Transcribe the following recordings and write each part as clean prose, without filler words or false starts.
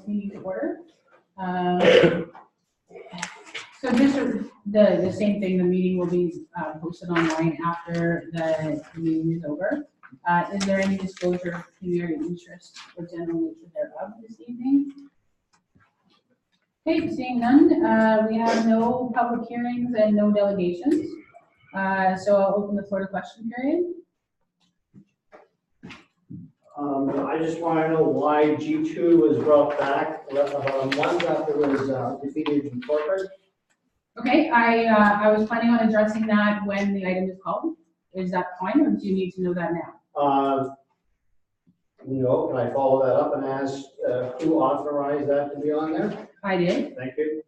meeting to order. So just the same thing, the meeting will be posted online after the meeting is over. Is there any disclosure of community interest or general nature thereof this evening? Okay, seeing none, we have no public hearings and no delegations. So I'll open the floor to question period. I just want to know why G2 was brought back about a month after it was defeated in corporate. Okay, I was planning on addressing that when the item is called. Is that fine, or do you need to know that now? No, can I follow that up and ask who authorized that to be on there? I did. Thank you.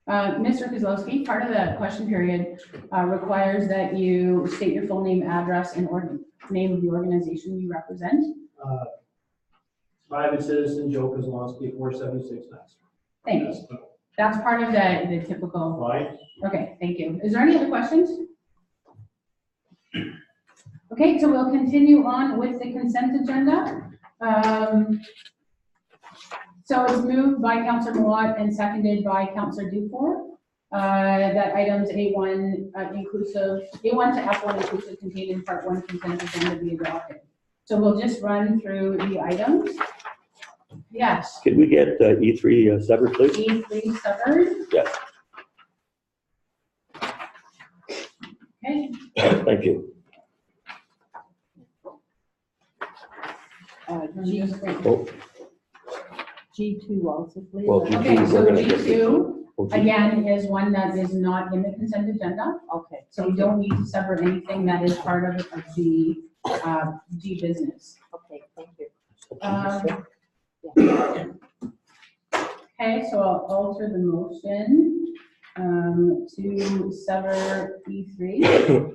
Mr. Kozlowski, part of the question period requires that you state your full name, address, and name of the organization you represent. Private citizen Joe Kozlowski, 476 Mass. Thank you. That's part of the typical. Right. Okay, thank you. Is there any other questions? Okay, so we'll continue on with the consent agenda. So it's moved by Councillor Malott and seconded by Councillor Dufour that items A1 inclusive, A1 to F1 inclusive contained in Part 1 consent agenda be adopted. So we'll just run through the items. Yes. Could we get E3 severed, please? E3 severed. Yes. Okay. Thank you. Oh, G2 also, please. well, G2, Okay, so we're going to get G2 Okay. again is one that is not in the consent agenda. Okay. So we don't need to sever anything that is part of the G business. Okay, thank you. Okay, so I'll alter the motion to sever E3.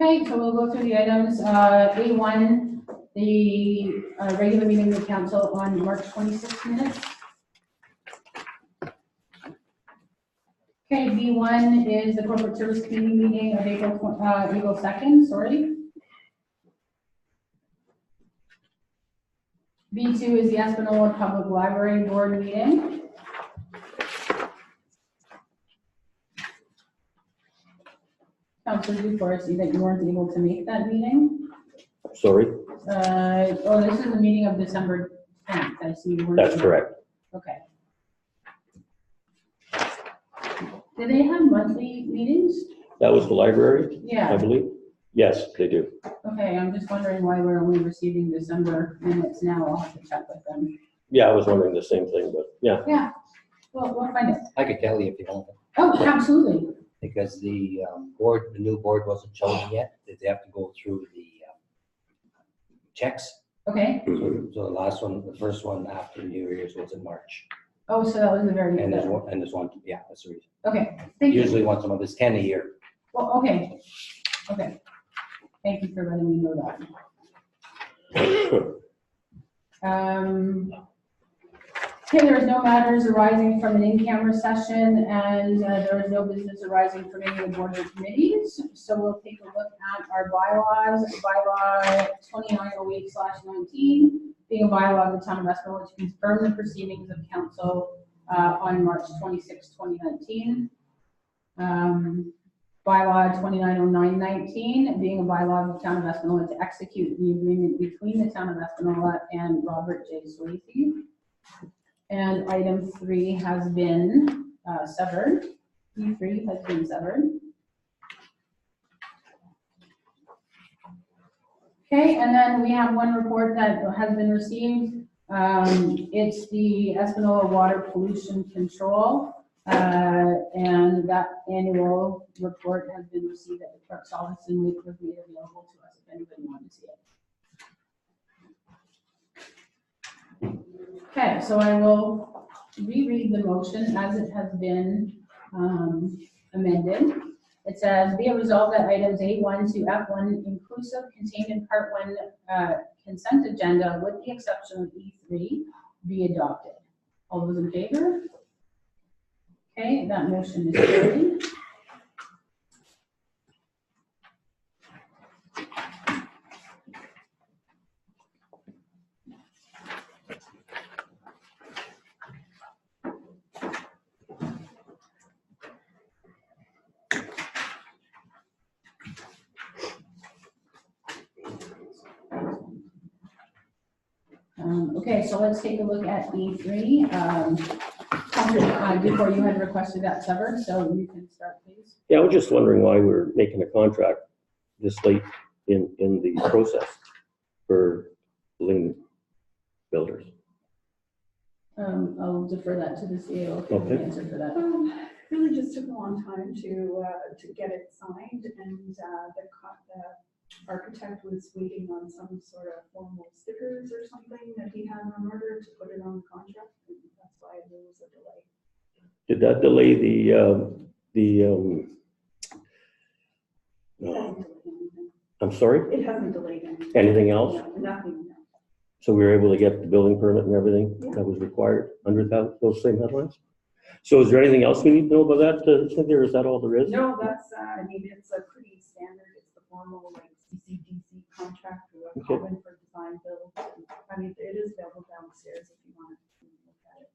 Okay, so we'll go through the items. A1, the regular meeting of the council on March 26 minutes. Okay, B1 is the corporate service committee meeting of April 2nd, sorry. B2 is the Espanola Public Library Board meeting. Councillor Dufour, I see that you weren't able to make that meeting. Sorry, Oh, this is the meeting of December 10th. I see you weren't. that's able- correct. Okay. Do they have monthly meetings? That was the library, I Yeah, believe? Yes, they do. okay, I'm just wondering why we're only receiving December minutes now. I'll have to check with them. Yeah, I was wondering the same thing, but yeah. Yeah, well, we'll find it. I could tell you if you want, Oh, absolutely. because the board, the new board wasn't chosen yet. They have to go through the checks. Okay, So the last one, the first one after New Year's was in March. oh, so that was the very, And there's one, yeah, that's the reason. okay, thank you. Usually once a month, it's 10 a year. Well, okay, okay. Thank you for letting me know that. Okay, there is no matters arising from an in-camera session, and there is no business arising from any of the boards or committees. So we'll take a look at our bylaws. Bylaw 2908/19, being a bylaw of the town of Espanola to confirm the proceedings of council on March 26, 2019. Bylaw 2909/19, being a bylaw of the town of Espanola to execute the agreement between the town of Espanola and Robert J. Swayze. And item 3 has been severed. E3 has been severed. Okay, and then we have one report that has been received. It's the Espanola Water Pollution Control. And that annual report has been received at the clerk's office and was made available to us if anybody wanted to see it. Okay, so I will reread the motion as it has been amended. It says, be it resolved that items A1 to F1 inclusive contained in Part 1 consent agenda with the exception of E3 be adopted. All those in favor? Okay, that motion is carried. Okay, so let's take a look at E3. Before you had requested that severed, so you can start, please. Yeah, I was just wondering why we're making a contract this late in the process for Ling Builders. I'll defer that to the CEO if you have Okay. an answer for that. Really just took a long time to get it signed, and the architect was waiting on some sort of formal stickers or something that he had in order to put it on the contract, and that's why there was a delay. Did that delay It hasn't delayed anything. I'm sorry, It hasn't delayed anything. anything else? No, nothing, no. So we were able to get the building permit and everything Yeah. that was required under those same headlines? So is there anything else we need to know about that, Cynthia, or is that all there is? No, that's, I mean, it's a pretty standard, it's the formal like CCDC contract, or Okay. common for design build. I mean, it is available downstairs if you want to look at it.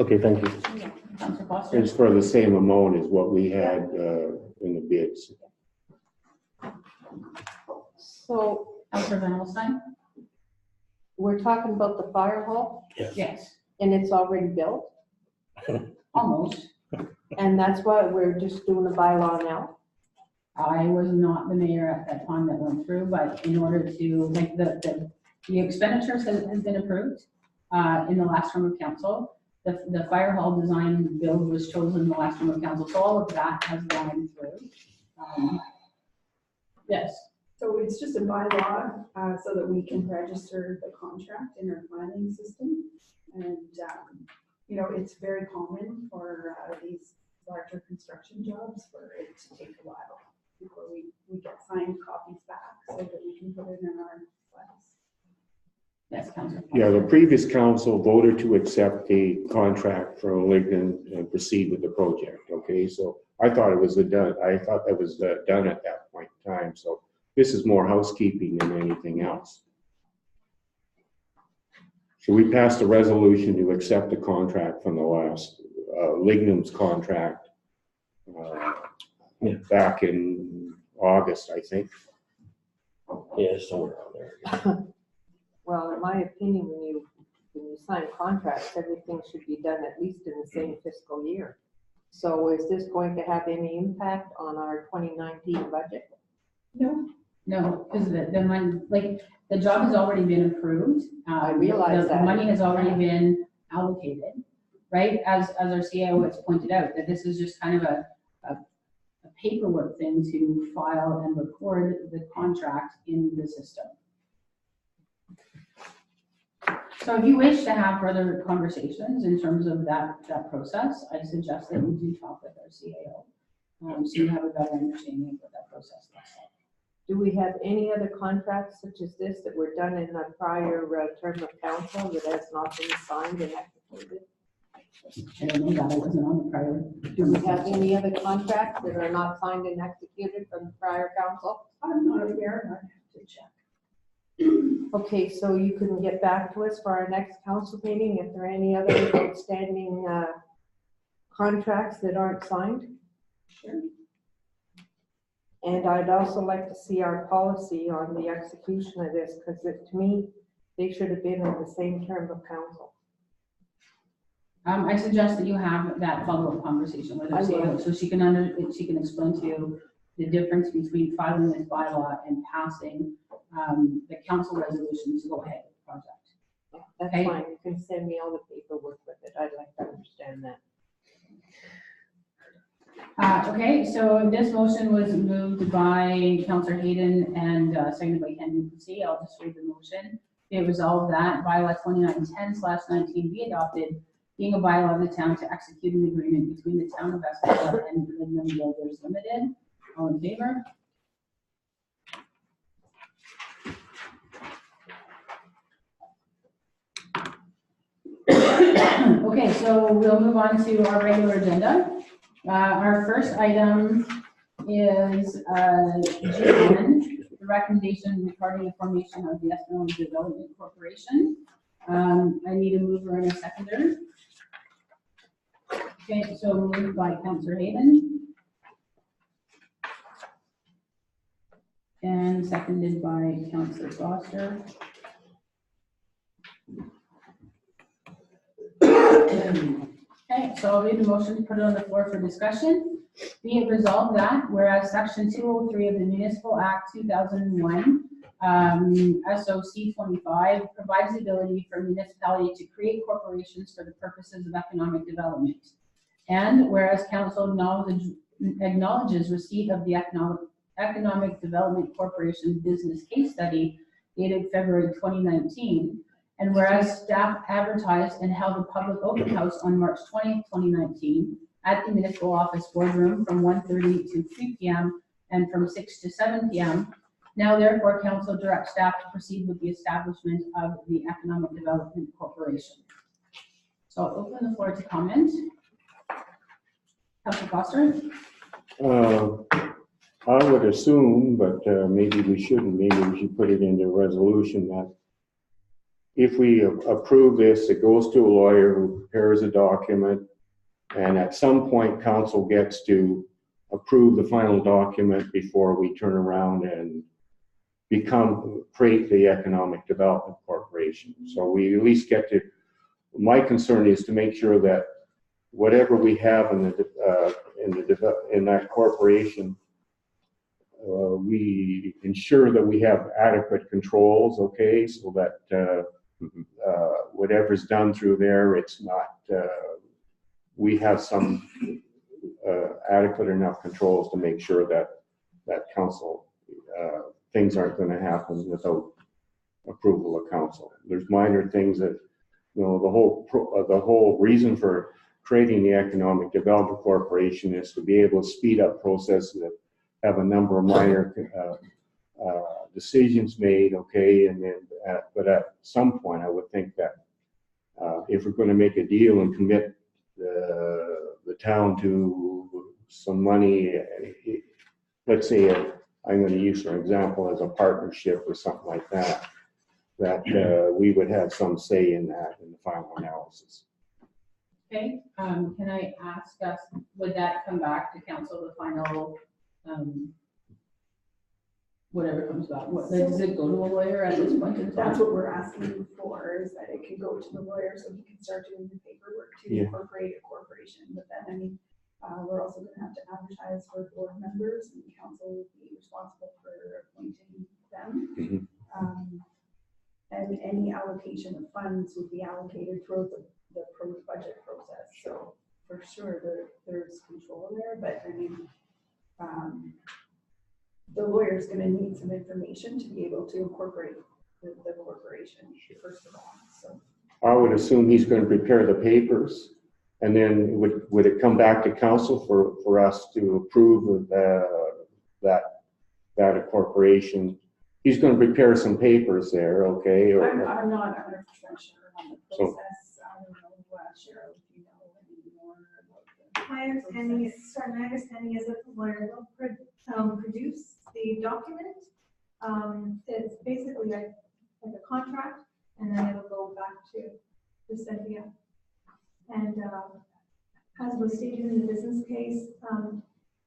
Okay, thank you. Councilor Foster? It's for the same amount as what we had in the bids. So Councilor Van Alstyne? we're talking about the fire hall Yes, and it's already built. almost. And that's why we're just doing a bylaw now. I was not the mayor at that time that went through, but in order to, like, the expenditures has been approved in the last term of council. The fire hall design build was chosen in the last term of council, so all of that has gone through. Yes, So it's just a bylaw, so that we can register the contract in our planning system. And, you know, it's very common for these larger construction jobs for it to take a while before we get signed copies back so that we can put it in our files. yes, Councilor Foster. Yeah, the previous council voted to accept the contract from Lignan and proceed with the project, okay? So I thought it was done at that point in time, so this is more housekeeping than anything else. So we passed a resolution to accept the contract from the last, Lignum's contract, back in August, I think. Yeah, somewhere around there. Well, in my opinion, when you sign contracts, everything should be done at least in the same fiscal year. So is this going to have any impact on our 2019 budget? No, No, because the money, like, the job has already been approved. I realize The that. money has already been allocated, right? As our CIO has pointed out, that this is just kind of a paperwork thing to file and record the contract in the system. So if you wish to have further conversations in terms of that process, I suggest that you do talk with our CIO. So you have a better understanding of what that process looks like. Do we have any other contracts such as this that were done in a prior term of council that has not been signed and executed? I don't know that, I wasn't on the prior. Do we have any other contracts that are not signed and executed from the prior council? I'm not aware, I'd have to check. Okay, so you can get back to us for our next council meeting if there are any other outstanding contracts that aren't signed. Sure. And I'd also like to see our policy on the execution of this, because to me, they should have been in the same term of council. I suggest that you have that follow-up conversation with I our will. CEO, so she can explain to you the difference between filing this bylaw and passing the council resolution to go ahead with the project. That's Okay. fine, you can send me all the paperwork with it, I'd like to understand that. Okay, so this motion was moved by Counselor Hayden and seconded by Ken Dupuis. I'll just read the motion. Be it resolved that bylaw 2910/19 be adopted, being a bylaw of the town to execute an agreement between the town of Estill and Lignum Builders Limited. All in favor? Okay, so we'll move on to our regular agenda. Our first item is G1, the recommendation regarding the formation of the Estill Development Corporation. I need a mover and a seconder. Okay, so moved by Councillor Hayden. And seconded by Councillor Foster. Okay, so I'll read the motion, put it on the floor for discussion. Be it resolved that whereas Section 203 of the Municipal Act 2001, SOC 25, provides the ability for a municipality to create corporations for the purposes of economic development. And whereas Council acknowledges receipt of the Economic Development Corporation Business Case Study dated February 2019, and whereas staff advertised and held a public open house on March 20th, 2019 at the municipal office boardroom from 1:30 to 3 p.m. and from 6 to 7 p.m. Now therefore council directs staff to proceed with the establishment of the Economic Development Corporation. So I'll open the floor to comment. Councilor Foster? I would assume, but maybe we shouldn't, maybe we should put it into a resolution that if we approve this, it goes to a lawyer who prepares a document, and at some point council gets to approve the final document before we turn around and create the Economic Development Corporation. So we at least get to, my concern is to make sure that whatever we have in that corporation, we ensure that we have adequate controls, okay, so that whatever's done through there, it's not, we have some adequate enough controls to make sure that council, things aren't going to happen without approval of council. There's minor things that, you know, the whole reason for creating the Economic Development Corporation is to be able to speed up processes that have a number of minor decisions made, okay, and then, but at some point, I would think that if we're going to make a deal and commit the town to some money, let's say I'm going to use for example as a partnership or something like that, that we would have some say in that in the final analysis. Okay, can I ask us, would that come back to council, the final, whatever comes back? Does it go to a lawyer at this point in time? That's what we're asking for, is that it can go to the lawyer so he can start doing the paperwork to incorporate a corporation. But then, I mean, we're also going to have to advertise for board members, and the council will be responsible for appointing them. And any allocation of funds would be allocated throughout the budget process. So for sure there's control there, but I mean, the lawyer's going to need some information to be able to incorporate the corporation, first of all. So I would assume he's going to prepare the papers, and then would it come back to council for us to approve that corporation? He's going to prepare some papers there, okay? I'm not 100% sure on the process. I don't know, Cheryl, if you know any more about the My understanding is that the lawyer will produce the document. It's basically like a contract, and then it'll go back to Cynthia. And as was stated in the business case,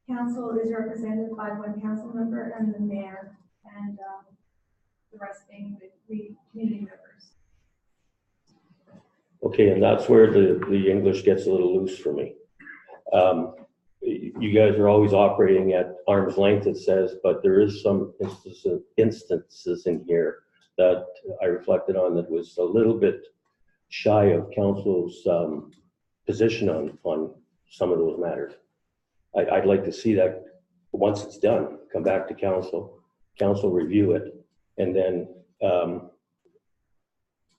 council is represented by one council member and the mayor, and the rest being the community members. Okay, and that's where the English gets a little loose for me. You guys are always operating at arm's length, it says, but there is some instances in here that I reflected on that was a little bit shy of council's position on some of those matters. I'd like to see that, once it's done, come back to council review it, and then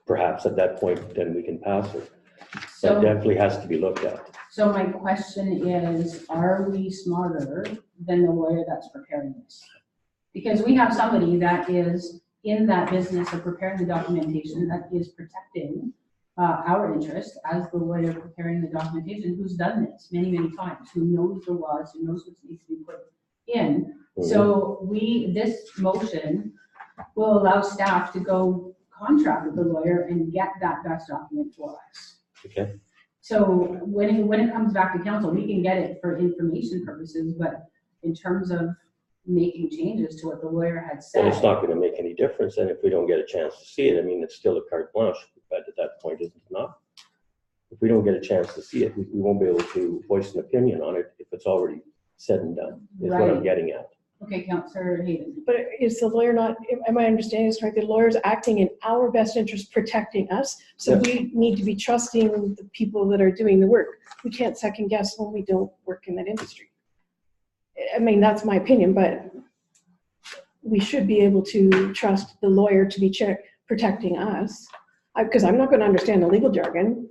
perhaps at that point, then we can pass it. But So, it definitely has to be looked at. so my question is, are we smarter than the lawyer that's preparing this? Because we have somebody that is in that business of preparing the documentation, that is protecting our interest as the lawyer preparing the documentation, who's done this many, many times, who knows the laws, who knows what needs to be put in. So this motion will allow staff to go contract with the lawyer and get that best document for us. Okay. So when it comes back to council, we can get it for information purposes, but in terms of making changes to what the lawyer had said. Well, it's not gonna make any difference, and if we don't get a chance to see it, I mean, it's still a carte blanche, but at that point, is it not? If we don't get a chance to see it, we won't be able to voice an opinion on it if it's already said and done, is what I'm Right. getting at. Okay, Councillor Hayden. But is the lawyer not, am I understanding this right? The lawyer's acting in our best interest, protecting us. So we need to be trusting the people that are doing the work. We can't second guess when we don't work in that industry. I mean, that's my opinion, but we should be able to trust the lawyer to be protecting us. Because I'm not going to understand the legal jargon.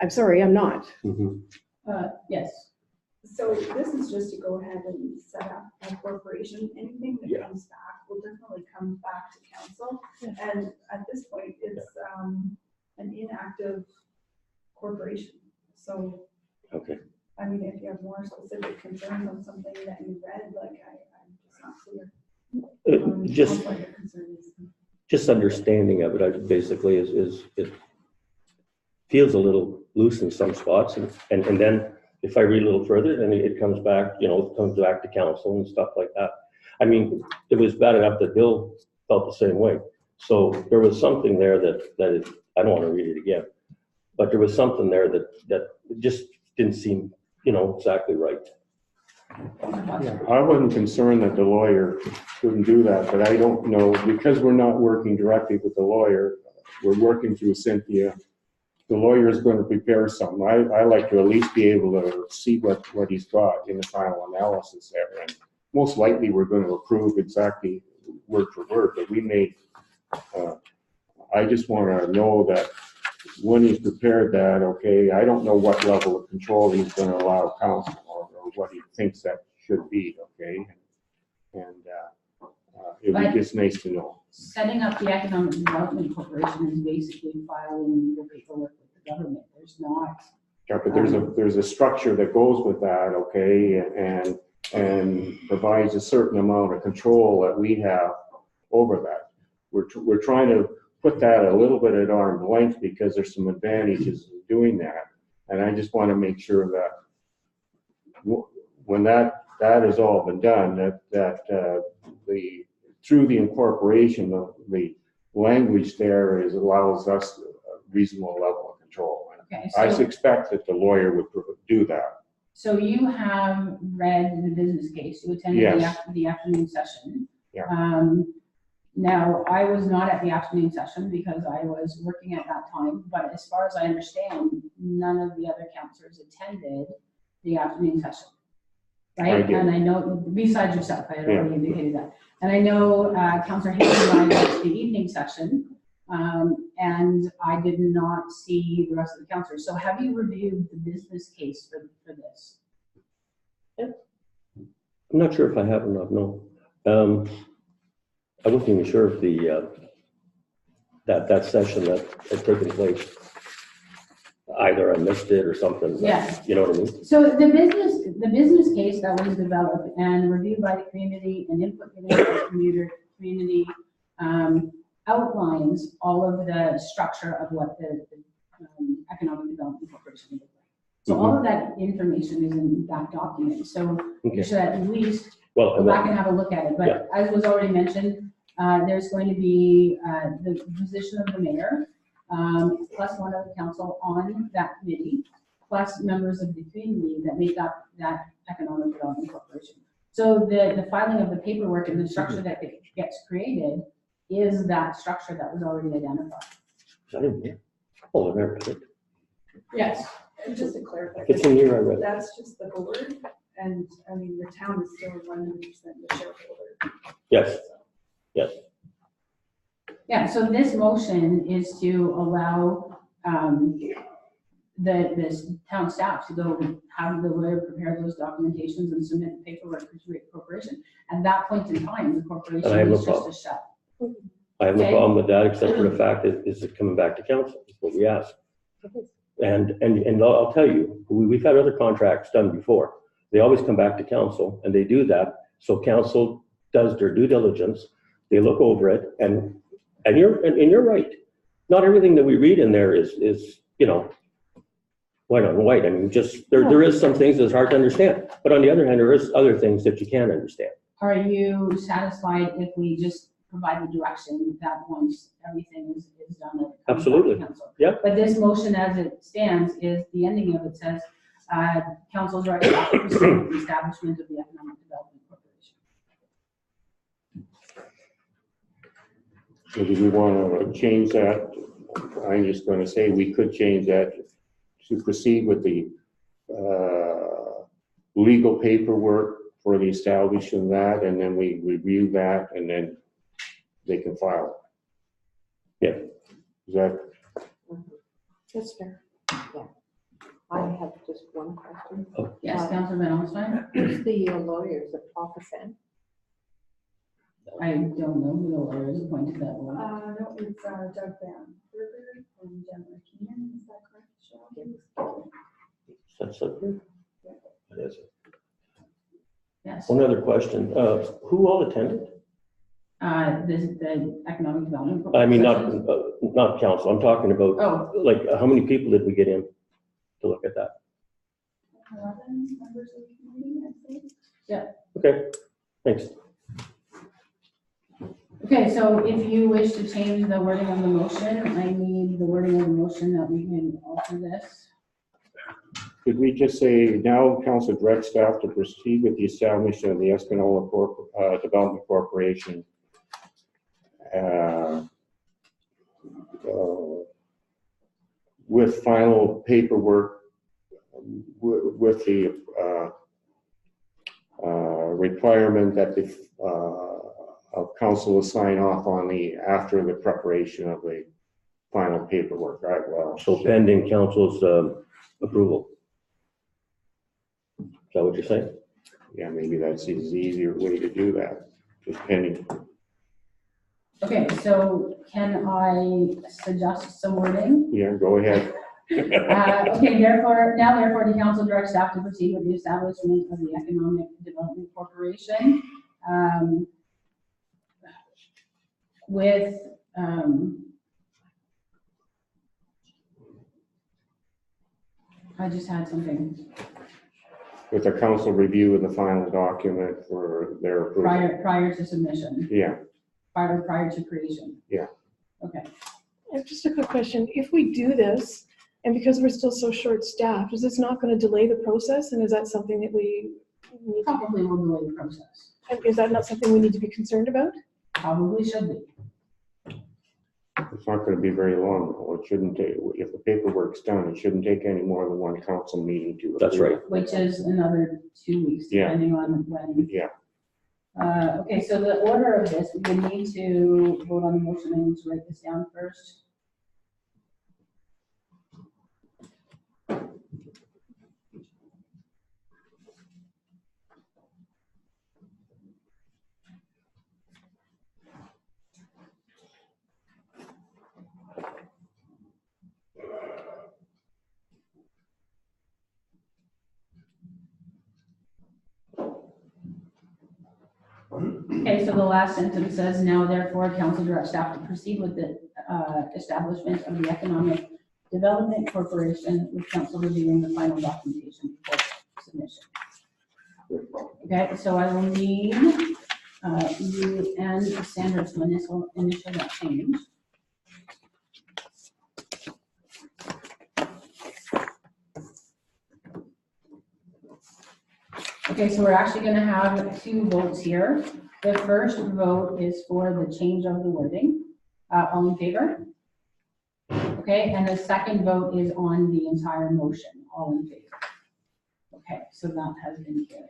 I'm sorry, I'm not. Yes. So this is just to go ahead and set up a corporation. Anything that Yeah. comes back will definitely come back to council. And at this point, it's an inactive corporation. So, Okay. I mean, if you have more specific concerns on something that you read, like I'm just not clear. Just on what your concern is. just understanding of it, basically, is it feels a little loose in some spots, and then if I read a little further, then it comes back, it comes back to council and stuff like that. I mean, it was bad enough that Bill felt the same way. So there was something there that I don't want to read it again, but there was something there that just didn't seem, exactly right. Yeah, I wasn't concerned that the lawyer couldn't do that, but I don't know, because we're not working directly with the lawyer, we're working through Cynthia. The lawyer is going to prepare something. I like to at least be able to see what he's got in the final analysis there. And most likely, we're going to approve exactly word for word, but we may, I just want to know that when he's prepared that, okay, I don't know what level of control he's going to allow council or what he thinks that should be, okay? And it would be just nice to know. Setting up the Economic Development Corporation is basically filing legal paperwork with the government. There's not. Yeah, but there's a structure that goes with that, okay, and provides a certain amount of control that we have over that. We're trying to put that a little bit at arm's length because there's some advantages in doing that, and I just want to make sure that when that has all been done, that through the incorporation of the language there allows us a reasonable level of control. Okay, I so, suspect that the lawyer would do that. so you have read the business case. You attended Yes. the afternoon session. Yeah. Now, I was not at the afternoon session because I was working at that time, but as far as I understand, none of the other councillors attended the afternoon session. Right? I did. And I know, besides yourself, I had Yeah. already indicated that. And I know Councillor Hayes and I went to the evening session, and I did not see the rest of the councillors. So have you reviewed the business case for this? I'm not sure if I have or not, no. I wasn't even sure if that session that had taken place, either I missed it or something. Yeah. You know what I mean? So the business case that was developed and reviewed by the community and input given by the community outlines all of the structure of what the Economic Development Corporation would like. So all of that information is in that document. So Okay. you should at least Well, go back and have a look at it. But as was already mentioned, there's going to be the position of the mayor, plus one of the council on that committee, plus members of the community that make up that Economic Development Corporation. So the filing of the paperwork and the structure that gets created is that structure that was already identified. I didn't hear. Oh, I read it. Yes. And just to clarify, If it's in here, I read it. that's just the board, And, I mean, the town is still 100% the shareholder. Yes, yes. Yeah, so this motion is to allow, this town staff to go have the lawyer prepare those documentations and submit the paperwork to the corporation. At that point in time, the corporation I have no is just problem. a shell. I have no Okay. problem with that, except for the fact that is it coming back to council, is what we ask. And I'll tell you, we've had other contracts done before. They always come back to council, and they do that, so council does their due diligence, they look over it, and you're right. Not everything that we read in there is, white on white. I mean, just, there is some things that's hard to understand, but on the other hand, there is other things that you can understand. Are you satisfied if we just provide the direction that once everything is done? It comes back to Absolutely. council? Yeah. But this motion as it stands is, the ending of it says, council directs staff to proceed with the establishment of the Economic Development Corporation. So do we want to change that? I'm just going to say we could change that to proceed with the legal paperwork for the establishment of that, and then we review that, and then they can file. Yeah. Is that, That's fair. Yeah. I have just one question. Yes, Councilor Van Alstyne? Who's the lawyers at Office? I don't know who the lawyer is appointed to that board. No, it's Doug Van Berger and Jennifer Keenan, is that correct, Cheryl? That's it. That is it. Yes. One other question, who all attended? The Economic Development I Corporation. mean, not council, I'm talking about, Oh, like, how many people did we get in to look at that? 11 members of the committee, I'd say. Okay, thanks. okay, so if you wish to change the wording of the motion, I need the wording of the motion that we can alter this. could we just say now council directs staff to proceed with the establishment of the Espanola Development Corporation with final paperwork with the requirement that the council will sign off on after the preparation of the final paperwork, right? Well, So pending council's approval. Is that what you're saying? yeah, maybe that's the easier way to do that, just pending. Okay, so can I suggest some wording? Yeah, go ahead. Okay, therefore the council directs staff to proceed with the establishment of the Economic Development Corporation. With, I just had something With a council review of the final document for their approval. prior to submission, Yeah, prior to creation. Yeah. Okay, And just a quick question, if we do this, and because we're still so short-staffed, is this not going to delay the process, and is that something that we need to, probably will delay the process. is that not something we need to be concerned about? Probably should be. it's not gonna be very long, though. It shouldn't take, if the paperwork's done, it shouldn't take any more than one council meeting to. That's approve. right. Which is another 2 weeks, Yeah. depending on when. Yeah, Okay, so the order of this, we would need to vote on the motion. I need to write this down first. Okay, so the last sentence says, now therefore council directs staff to proceed with the establishment of the Economic Development Corporation with council reviewing the final documentation before submission. Okay, so I will need you and Sandra to initial that change. Okay, so we're actually gonna have 2 votes here. The first vote is for the change of the wording. All in favor? Okay, and the second vote is on the entire motion. All in favor? Okay, so that has been carried.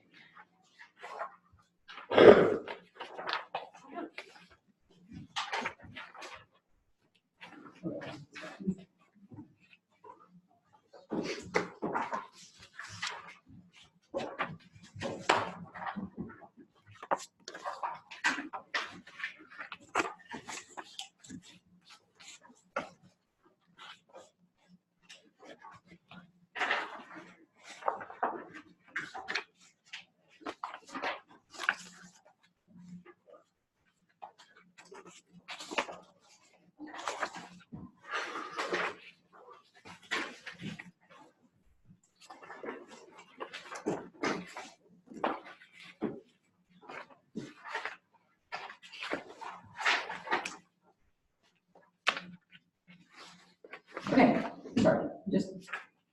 Okay, sorry, just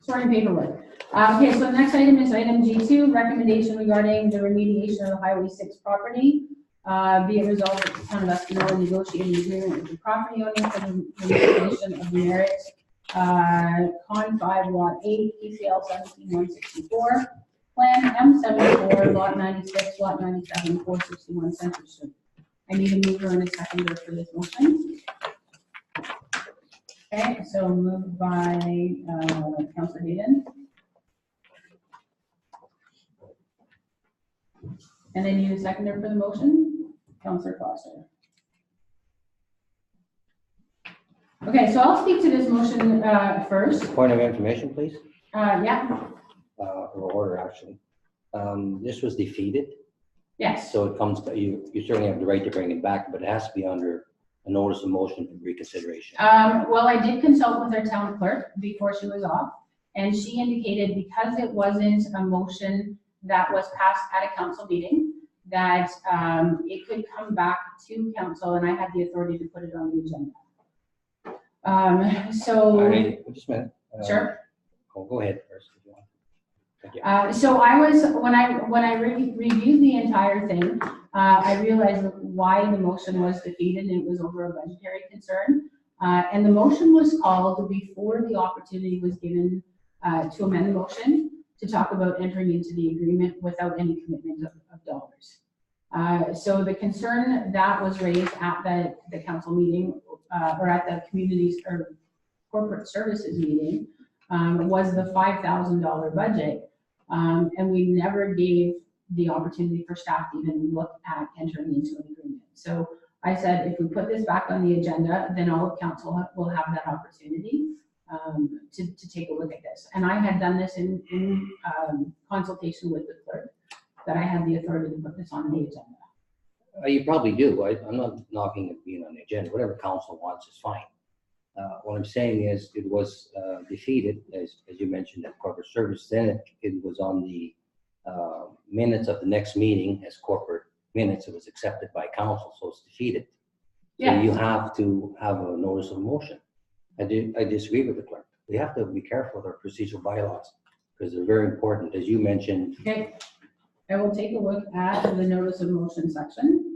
sorting paperwork. Okay, so the next item is item G2, recommendation regarding the remediation of the Highway 6 property. Be it resolved that the town of Espanola negotiated an agreement with the property owner for the remediation of merit, Con 5 Lot 8, PCL 17164, Plan M74, Lot 96, Lot 97, 461 Central Street. I need a mover and a seconder for this motion. Okay, so moved by Councilor Hayden. And then you seconder for the motion, Councilor Foster. Okay, so I'll speak to this motion first. Point of information, please, Yeah, or order, actually. This was defeated, yes. so it comes, you certainly have the right to bring it back, but it has to be under a notice of motion for reconsideration. Well, I did consult with our town clerk before she was off, and she indicated because it wasn't a motion that was passed at a council meeting, that it could come back to council, and I had the authority to put it on the agenda. All right, just a minute. Sure. Go ahead first if you want. Thank you. So I was, when I reviewed the entire thing, I realized why the motion was defeated, and it was over a budgetary concern. And the motion was called before the opportunity was given to amend the motion to talk about entering into the agreement without any commitment of dollars. So the concern that was raised at the council meeting, or at the communities or corporate services meeting, was the $5,000 budget. And we never gave the opportunity for staff to even look at entering into an agreement. So I said, if we put this back on the agenda, then all of council will have that opportunity to take a look at this. And I had done this in consultation with the clerk, that I had the authority to put this on the agenda. You probably do. I'm not knocking it being on the agenda. Whatever council wants is fine. What I'm saying is it was defeated, as you mentioned, at corporate service. Then it was on the minutes of the next meeting as corporate minutes. It was accepted by council, so it's defeated. Yeah. So you have to have a notice of motion. I disagree with the clerk. We have to be careful with our procedural bylaws because they're very important, as you mentioned. Okay, I will take a look at the notice of motion section.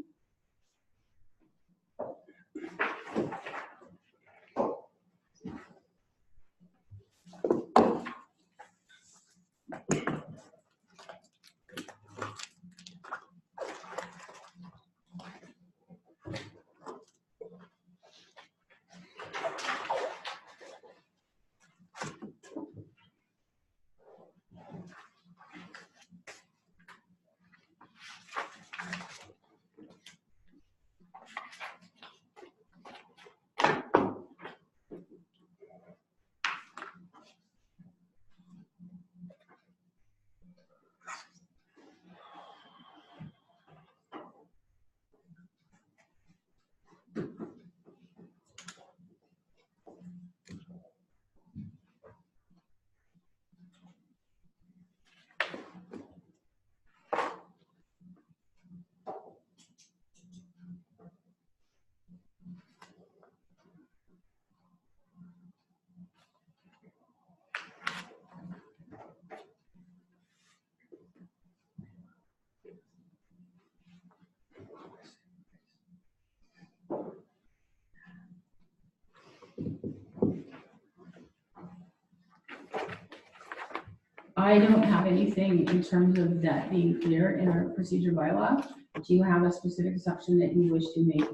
I don't have anything in terms of that being clear in our procedure bylaw. Do you have a specific section that you wish to make?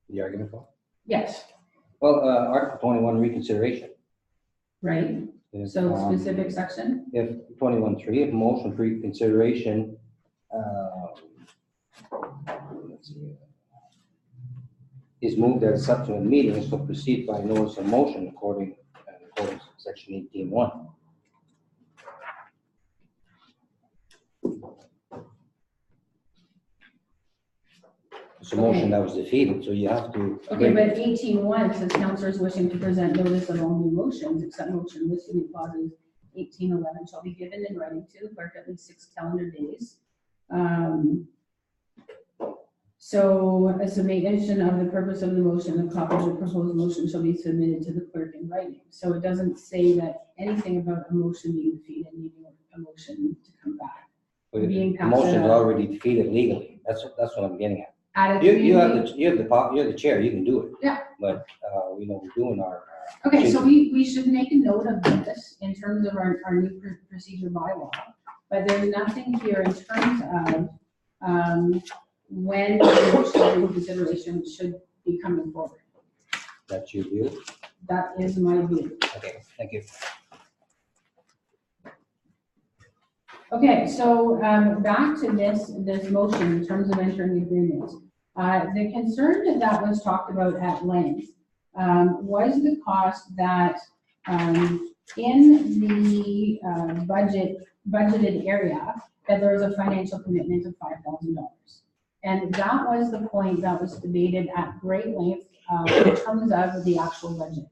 The argument for? Yes, Well, Article 21 reconsideration. right? If, So specific section? If 21.3, if motion for reconsideration, let's see, is moved at a subsequent meeting, so proceed by notice of motion according to section 18.1. It's a motion that was defeated, so you have to. Okay, but 18.1 says councillors wishing to present notice of all new motions, except motion listed in clauses 18.11 shall be given in writing to the clerk at least 6 calendar days. So a summation of the purpose of the motion, a copy of the proposed motion shall be submitted to the clerk in writing. So it doesn't say that anything about a motion being defeated, needing a motion to come back. But being the passed motion's out. already defeated legally. That's what I'm getting at. At a You have community- you're the chair, you can do it. Yeah. But, we're doing our. Okay, so we should make a note of this in terms of our new procedure bylaw, but there's nothing here in terms of, when the motion for reconsideration should be coming forward. That's your view? That is my view. Okay, thank you. Okay, so, back to this motion in terms of entering the agreement. The concern that was talked about at length, was the cost that, in the, budgeted area, that there was a financial commitment of $5,000. And that was the point that was debated at great length, in terms of the actual budget.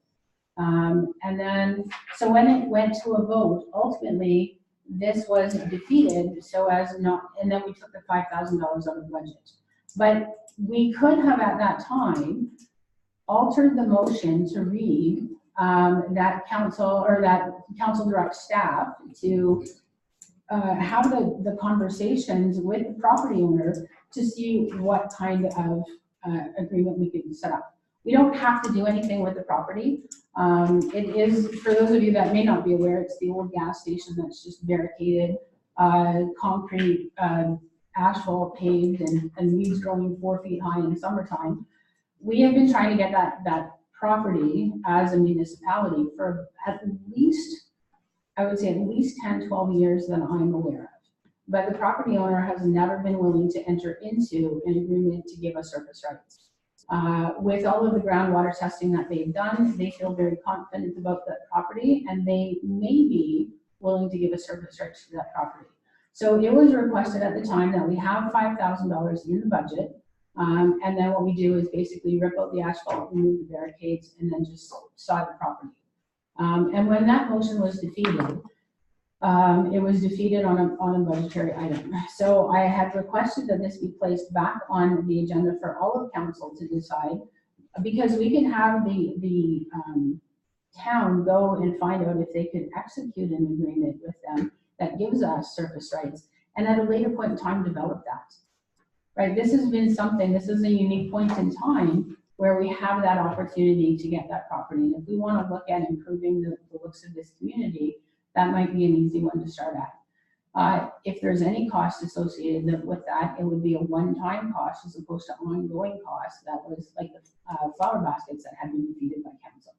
And then, so when it went to a vote, ultimately, this was defeated so as not, and then we took the $5,000 out of the budget. But we could have at that time altered the motion to read that council directs staff to have the conversations with the property owner to see what kind of agreement we could set up. We don't have to do anything with the property. It is, for those of you that may not be aware, it's the old gas station that's just barricaded, concrete, asphalt paved, and weeds growing 4 feet high in the summertime. We have been trying to get that property as a municipality for at least, I would say at least 10, 12 years that I'm aware of. But the property owner has never been willing to enter into an agreement to give us surface rights. With all of the groundwater testing that they've done, they feel very confident about that property, and they may be willing to give us surface rights to that property. So it was requested at the time that we have $5,000 in the budget, and then what we do is basically rip out the asphalt, remove the barricades, and then just sod the property. And when that motion was defeated, it was defeated on a budgetary item. So I had requested that this be placed back on the agenda for all of council to decide, because we can have the town go and find out if they could execute an agreement with them that gives us surface rights, and at a later point in time develop that. Right? This has been something, this is a unique point in time where we have that opportunity to get that property. And if we want to look at improving the looks of this community, that might be an easy one to start at. If there's any cost associated with that, it would be a one-time cost as opposed to ongoing costs. That was like the flower baskets that had been defeated by council.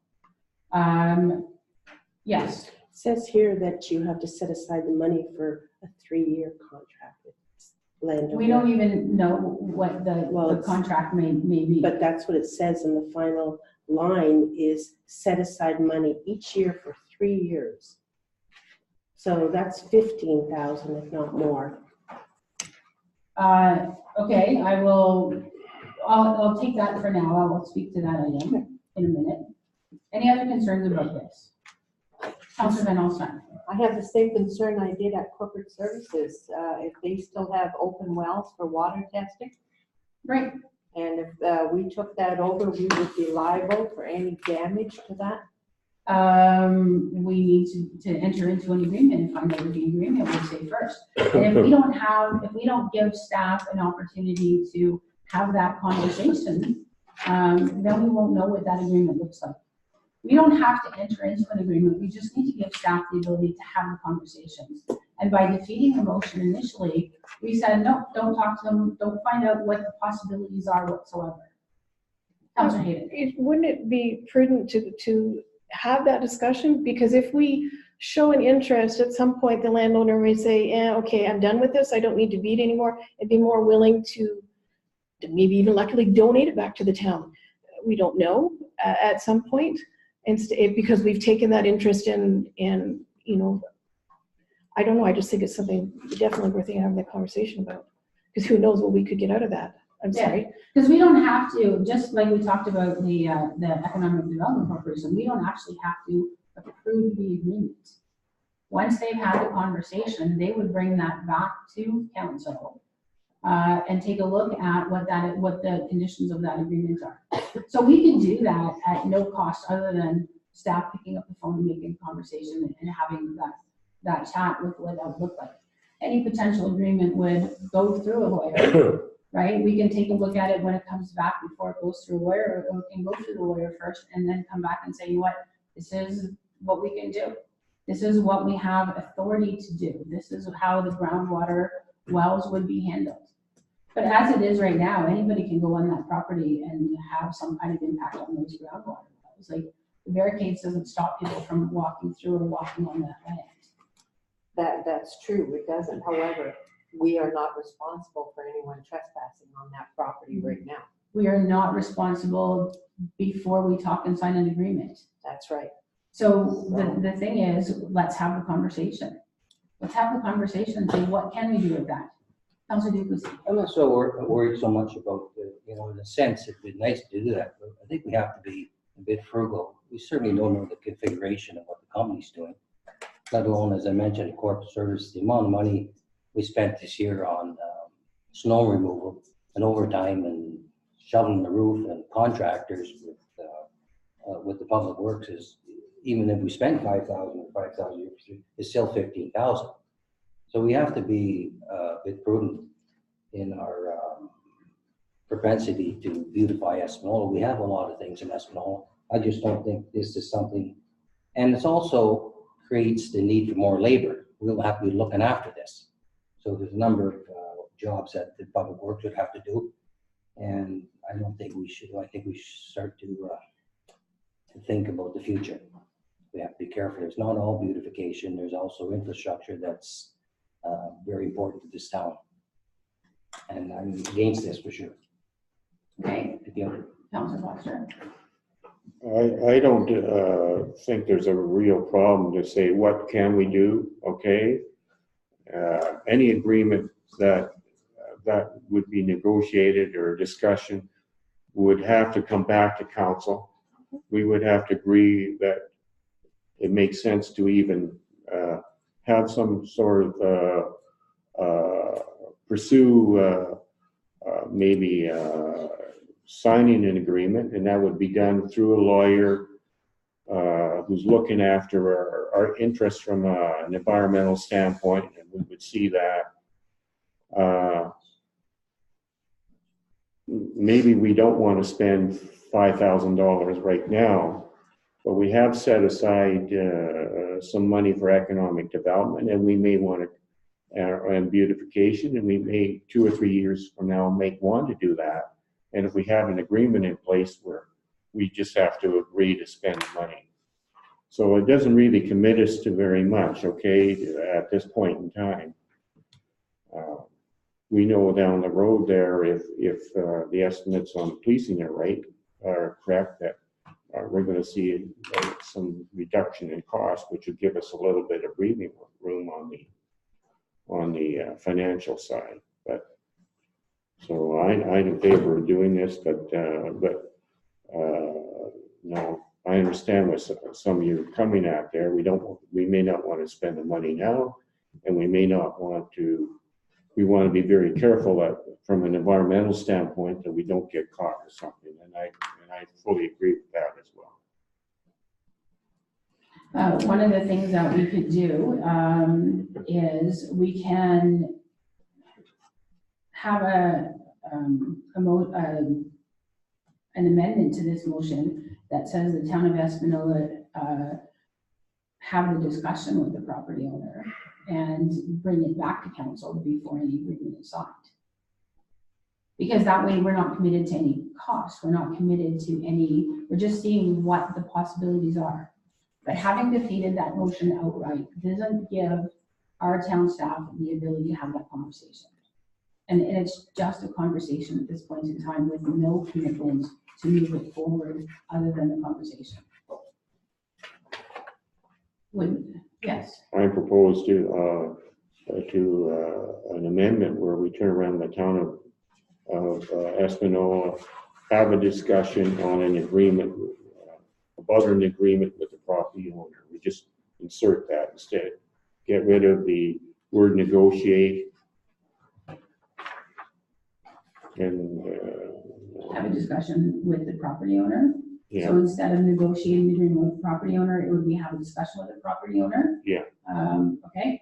Yes. It says here that you have to set aside the money for a 3-year contract with landowner. We don't even know what the contract may be. But that's what it says in the final line is set aside money each year for 3 years. So that's 15,000, if not more. Okay, I'll take that for now. I will speak to that item in a minute. Any other concerns about this? Councilor Van Alstyne. I have the same concern I did at corporate services, if they still have open wells for water testing. Right. And if we took that over, we would be liable for any damage to that. We need to enter into an agreement and find out what the agreement would say first. And if we don't give staff an opportunity to have that conversation, then we won't know what that agreement looks like. We don't have to enter into an agreement, we just need to give staff the ability to have the conversations. And by defeating the motion initially, we said, no, don't talk to them, don't find out what the possibilities are whatsoever. Councillor Hayden. Wouldn't it be prudent to have that discussion? Because if we show an interest, at some point the landowner may say, okay, I'm done with this, I don't need to be it anymore, and be more willing to maybe even luckily donate it back to the town. We don't know at some point, and because we've taken that interest in, you know, I don't know, I just think it's something definitely worth having that conversation about, because who knows what we could get out of that. I'm sorry. Because we don't have to, just like we talked about the Economic Development Corporation, we don't actually have to approve the agreement. Once they've had the conversation, they would bring that back to council and take a look at what the conditions of that agreement are. So we can do that at no cost other than staff picking up the phone and making a conversation and having that chat with what that would look like. Any potential agreement would go through a lawyer, right? We can take a look at it when it comes back before it goes through a lawyer, or we can go through the lawyer first and then come back and say, you know what, this is what we can do. This is what we have authority to do. This is how the groundwater wells would be handled. But as it is right now, anybody can go on that property and have some kind of impact on those groundwater wells. Like the barricades doesn't stop people from walking through or walking on that land. That's true, it doesn't. However, we are not responsible for anyone trespassing on that property right now. We are not responsible before we talk and sign an agreement. That's right. So the thing is, let's have the conversation. Let's have the conversation and say, what can we do with that? Councilor Dupuis. I'm not so worried so much about, you know, in a sense, it'd be nice to do that, but I think we have to be a bit frugal. We certainly don't know the configuration of what the company's doing, let alone, as I mentioned, corporate service, the amount of money we spent this year on snow removal and overtime and shoveling the roof and contractors with the public works is, even if we spend 5,000 or 5,000, it's still 15,000. So we have to be a bit prudent in our propensity to beautify Espanola. We have a lot of things in Espanola. I just don't think this is something, and it's also creates the need for more labor. We'll have to be looking after this. So there's a number of jobs that the public works would have to do. And I don't think we should, I think we should start to think about the future. We have to be careful. It's not all beautification. There's also infrastructure that's very important to this town. And I'm against this for sure. Okay, Councilor Foster. I don't think there's a real problem to say, what can we do, okay? Any agreement that would be negotiated or discussion would have to come back to council. We would have to agree that it makes sense to even have some sort of pursue maybe signing an agreement, and that would be done through a lawyer who's looking after our interests from an environmental standpoint, and we would see that. Maybe we don't want to spend $5,000 right now, but we have set aside some money for economic development, and we may want to, and beautification, and we may 2 or 3 years from now want to do that. And if we have an agreement in place where we just have to agree to spend money. So it doesn't really commit us to very much, okay, at this point in time. We know down the road there, if the estimates on policing are correct, that we're going to see some reduction in cost, which would give us a little bit of breathing room on the financial side. But so I'm in favor of doing this, but no, I understand what some of you are coming at there. We may not want to spend the money now, and we may not want to. We want to be very careful that, from an environmental standpoint, that we don't get caught with something, and I fully agree with that as well. One of the things that we could do is we can have an amendment to this motion that says the town of Espanola, have the discussion with the property owner and bring it back to council before any agreement is signed. Because that way we're not committed to any cost, we're not committed to any, we're just seeing what the possibilities are. But having defeated that motion outright doesn't give our town staff the ability to have that conversation. And it's just a conversation at this point in time with no commitment to move it forward other than the conversation. Yes. I propose to an amendment where we turn around the town of Espanola, have a discussion on an agreement, about an agreement with the property owner. We just insert that instead. Get rid of the word negotiate. And, Have a discussion with the property owner. yeah, So instead of negotiating the agreement with the property owner, it would be have a discussion with the property owner. Yeah. Okay.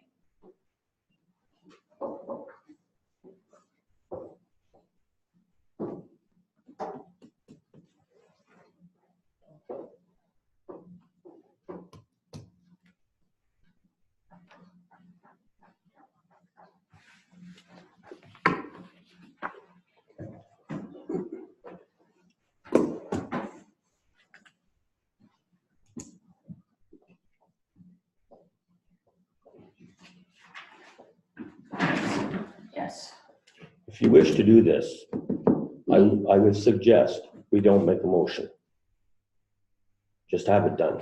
Yes. If you wish to do this, I would suggest we don't make a motion. Just have it done.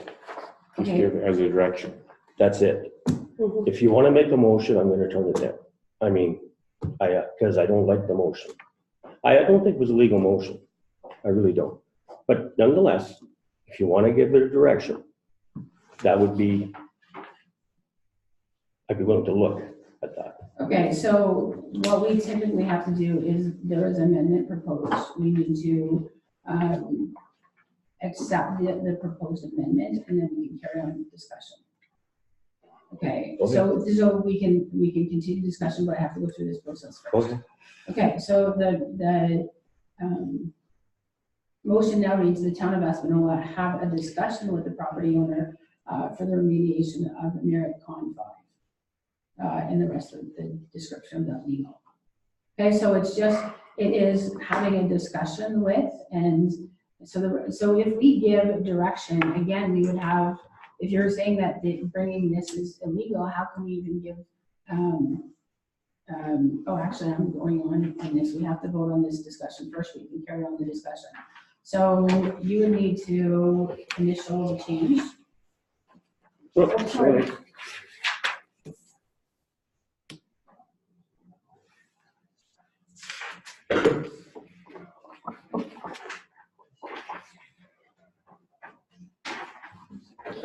just Okay. give it as a direction. That's it. Mhm. If you want to make a motion, I'm going to turn it down. I mean, because I don't like the motion. I don't think it was a legal motion. I really don't. But nonetheless, if you want to give it a direction, that would be, I'd be willing to look at that. Okay, so what we typically have to do is there is an amendment proposed. We need to accept the proposed amendment and then we can carry on the discussion. Okay, so we can continue discussion, but I have to go through this process first. Okay. Okay, so the motion now reads the town of Espanola have a discussion with the property owner for the remediation of Merritt Con 5. And the rest of the description of that legal. Okay, so it is having a discussion with, and so if we give direction, again, we would have, if you're saying that bringing this is illegal, how can we even give, oh, actually, I'm going on this, we have to vote on this discussion first, we can carry on the discussion. So you would need to initial the change. Oh, sorry.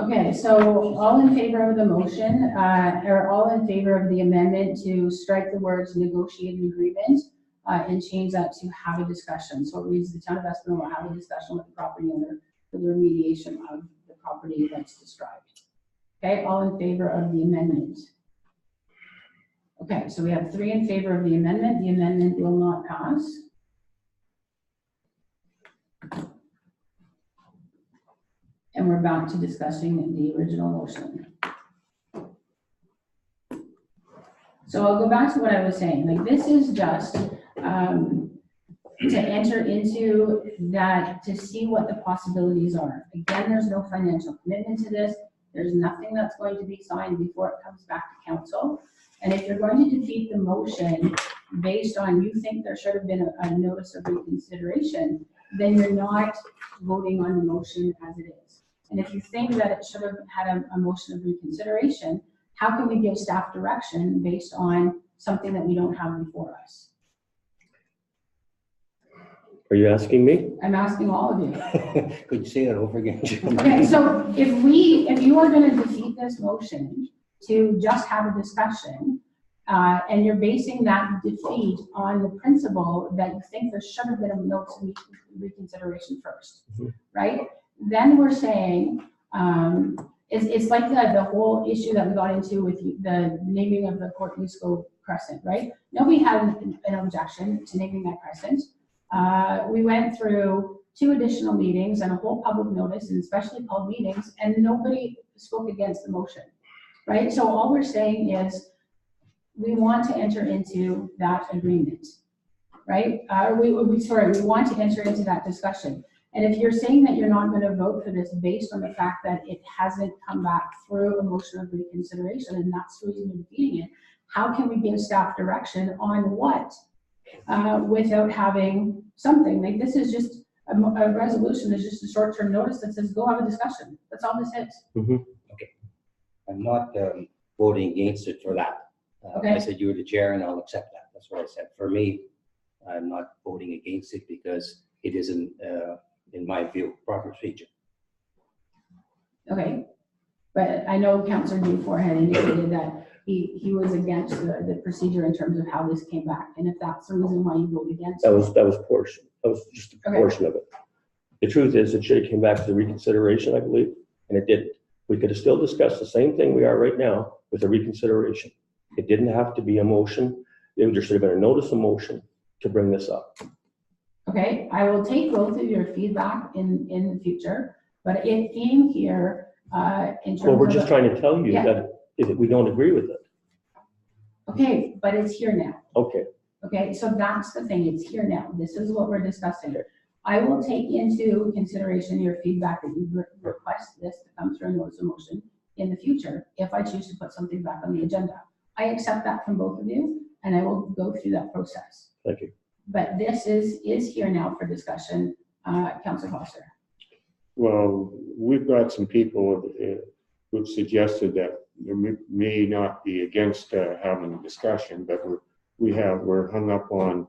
Okay, so all in favor of the motion, or all in favor of the amendment to strike the words negotiated agreement and change that to have a discussion. So it reads the town of Espanola have a discussion with the property owner for the remediation of the property that's described. Okay, all in favor of the amendment. Okay, so we have 3 in favor of the amendment. The amendment will not pass. And we're back to discussing the original motion. So I'll go back to what I was saying, like this is just to enter into that, to see what the possibilities are. Again, there's no financial commitment to this. There's nothing that's going to be signed before it comes back to council. And if you're going to defeat the motion based on you think there should have been a notice of reconsideration, then you're not voting on the motion as it is. And if you think that it should have had a motion of reconsideration, how can we give staff direction based on something that we don't have before us? Are you asking me? I'm asking all of you. Could you say that over again, Jim? Okay, so if you are going to defeat this motion to just have a discussion, and you're basing that defeat on the principle that you think there should have been a notice of reconsideration first, right? Then we're saying, it's like the whole issue that we got into with the naming of the Port Nusco Crescent, right? Nobody had an objection to naming that crescent. We went through 2 additional meetings and a whole public notice and specially called meetings, and nobody spoke against the motion, right? So all we're saying is we want to enter into that agreement, right? We want to enter into that discussion. And if you're saying that you're not going to vote for this based on the fact that it hasn't come back through a motion of reconsideration, and that's the reason you're defeating it, how can we give staff direction on what without having something? Like, this is just a resolution, is just a short-term notice that says, go have a discussion. That's all this is. I'm not voting against it for that. Okay. I said you were the chair and I'll accept that. That's what I said. For me, I'm not voting against it because it isn't, in my view, proper procedure. Okay, but I know Councillor Dufour had indicated that he was against the procedure in terms of how this came back, and if that's the reason why you voted against That it. was portion, that was just a Okay. portion of it. The truth is, it should have came back to the reconsideration, I believe, and it didn't. We could have still discussed the same thing we are right now with a reconsideration. It didn't have to be a motion. There should have been a notice of motion to bring this up. Okay, I will take both of your feedback in the future, but it came here in terms of. Well, we're just trying to tell you Yeah. that we don't agree with it. Okay, but it's here now. Okay, Okay, so that's the thing, it's here now. This is what we're discussing. I will take into consideration your feedback that you request this to come through a notice of motion in the future, if I choose to put something back on the agenda. I accept that from both of you, and I will go through that process. thank you. But this is here now for discussion, Councillor Foster. Well, we've got some people who've suggested that there may not be against having a discussion, but we're hung up on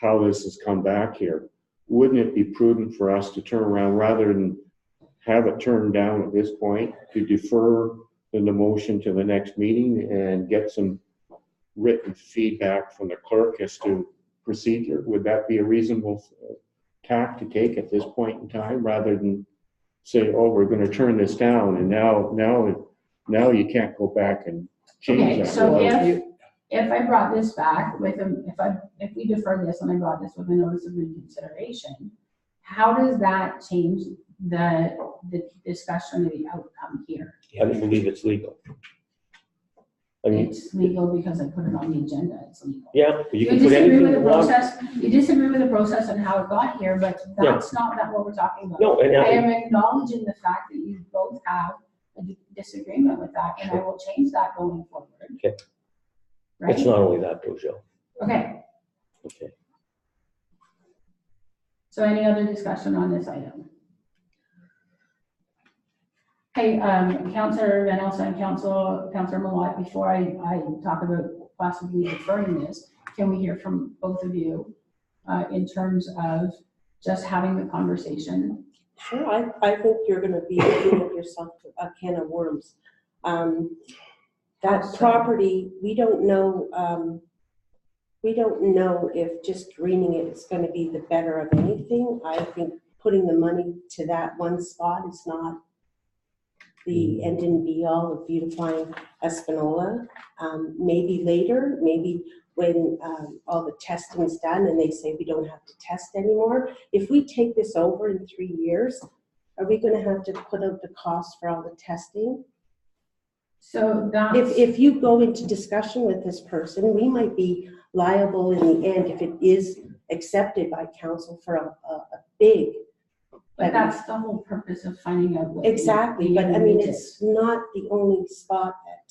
how this has come back here. Wouldn't it be prudent for us to turn around rather than have it turned down at this point, to defer the motion to the next meeting and get some written feedback from the clerk as to procedure? Would that be a reasonable tack to take at this point in time, rather than say, oh, we're going to turn this down, and now you can't go back and change Okay, that? so Well, if I brought this back with if we defer this and I brought this with a notice of reconsideration, how does that change the discussion of the outcome here? I don't believe it's legal. I mean, It's legal because I put it on the agenda, it's legal. yeah, you You can put disagree anything with you the want. process, you disagree with the process and how it got here, but that's not what we're talking about. No, and I am acknowledging the fact that you both have a disagreement with that, and I will change that going forward. Okay. Right? It's not only that, though, Joe. Okay, Okay. so any other discussion on this item? Hey, Councillor Van Elsen and Councillor Malott, before I talk about possibly deferring this, can we hear from both of you in terms of just having the conversation? Sure, I think you're gonna be opening up yourself a can of worms. That property, we don't know if just greening it is gonna be the better of anything. I think putting the money to that one spot is not the end and be all of beautifying Espanola. Maybe later, maybe when all the testing's done and they say we don't have to test anymore. If we take this over in 3 years, are we gonna have to put out the cost for all the testing? So that's. If you go into discussion with this person, we might be liable in the end if it is accepted by council for a big. But that's the whole purpose of finding out what. Exactly, but I mean, it's not the only spot that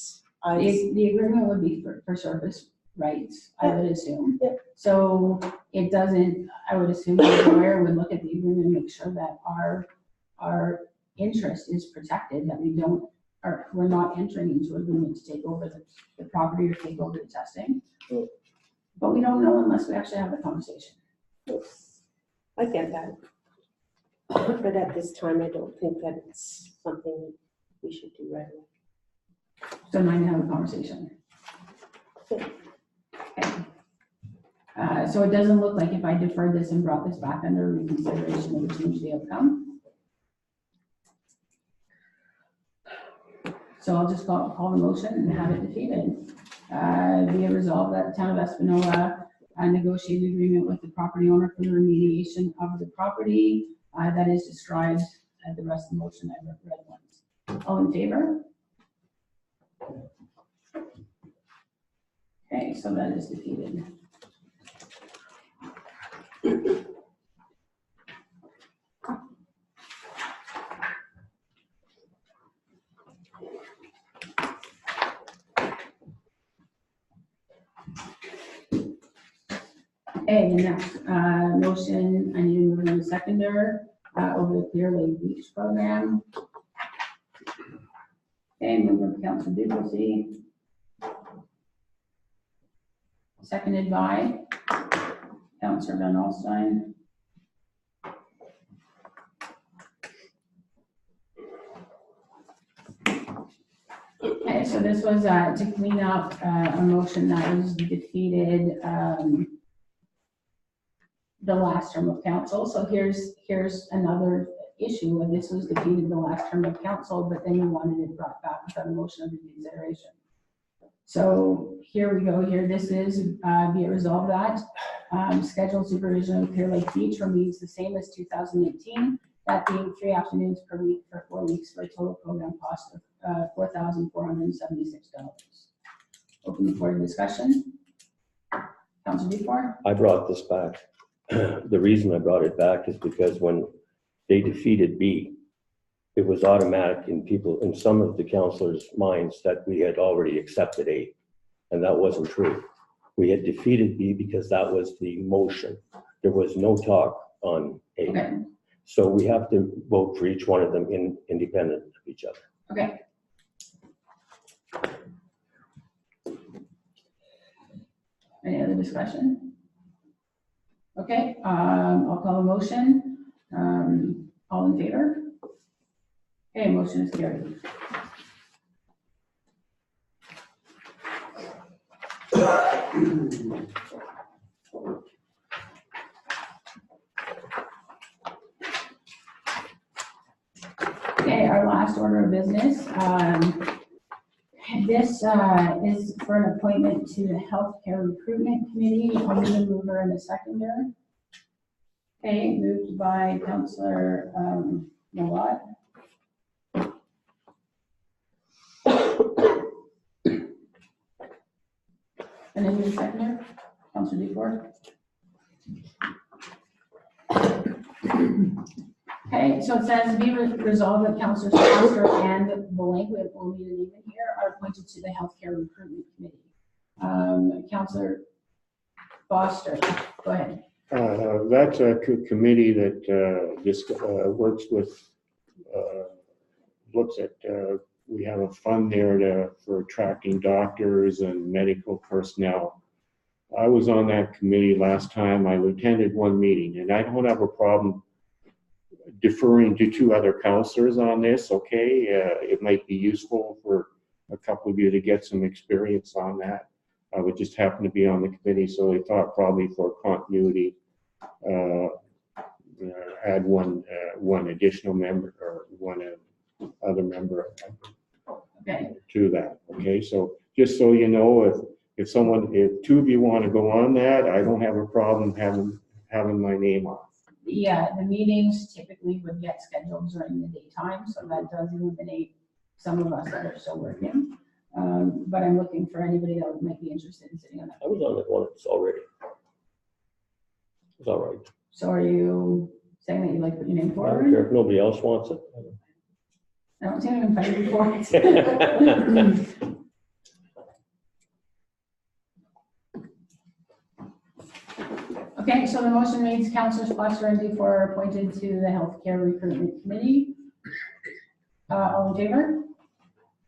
The agreement would be for service rights, I would assume. Yeah. So it doesn't, I would assume the lawyer would look at the agreement and make sure that our interest is protected, that we're not entering into agreement to take over the property or take over the testing. But we don't know unless we actually have the conversation. I get that. But at this time, I don't think that it's something we should do right away. So mind to have a conversation. Okay. So it doesn't look like if I deferred this and brought this back under reconsideration, it would change the outcome. So I'll just call the motion and have it defeated. Be it resolved that the town of Espanola a negotiated agreement with the property owner for the remediation of the property. That is described at the rest of the motion I read once. All in favor? Okay, so that is defeated. Okay, the next motion, I need to move on to seconder over the Clear Lake Beach program. Okay, moved by Councilor Duplessis. Seconded by Councilor Van Alstine. Okay, so this was to clean up a motion that was defeated the last term of council. So here's another issue, and this was defeated the last term of council, but then you wanted it brought back without a motion of reconsideration. So here we go. Here, this is be it resolved that scheduled supervision of Clear Lake Beach remains the same as 2018. That being 3 afternoons per week for 4 weeks for a total program cost of $4,476. Open the floor to discussion. Councilor Dufour. I brought this back. The reason I brought it back is because when they defeated B, it was automatic in some of the councillors' minds that we had already accepted A, and that wasn't true. We had defeated B because that was the motion. There was no talk on A. Okay. So we have to vote for each one of them independent of each other. Okay. Any other discussion? Okay, I'll call a motion. All in favor? Okay, motion is carried. Okay, our last order of business. This is for an appointment to the Healthcare Recruitment Committee. I'll need a mover and a seconder. Okay, moved by Councillor Nawat. And then your seconder, Councillor Dufour. Okay, so it says be resolved that Councillors Foster and Blank, we have only a name in here, are appointed to the Healthcare Recruitment Committee. Councillor Foster, go ahead. That's a committee that just works with, looks at, we have a fund there for attracting doctors and medical personnel. I was on that committee last time. I attended one meeting, and I don't have a problem deferring to 2 other counselors on this, okay? It might be useful for a couple of you to get some experience on that. I would just happen to be on the committee, so I thought probably for continuity, add one additional member or one other member to that, okay? So just so you know, if 2 of you want to go on that, I don't have a problem having my name on. Yeah, the meetings typically would get scheduled during the daytime, so that does eliminate some of us that are still working. But I'm looking for anybody that might be interested in sitting on that. I was on that one already. It's all right. So are you saying that you'd like to put your name I don't forward? care if nobody else wants it. I don't see anyone fighting for it. Okay, so the motion reads Councillors Foster and Dufour are appointed to the Healthcare Recruitment Committee. All in favor?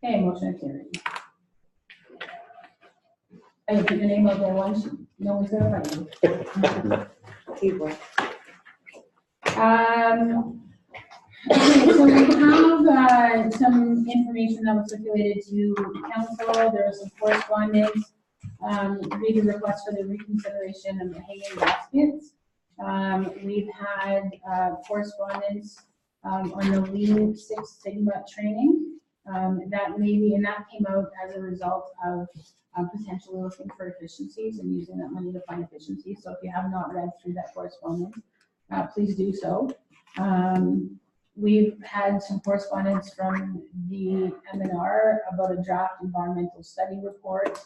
Okay, motion is carried. Hey, put your name out there once, no one's gonna fight you. Okay, so we have some information that was circulated to council. There was some correspondence. Read the request for the reconsideration of the hanging baskets. We've had correspondence on the Lean Six Sigma training. that maybe, and that came out as a result of potentially looking for efficiencies and using that money to find efficiencies. So if you have not read through that correspondence, please do so. We've had some correspondence from the MNR about a draft environmental study report,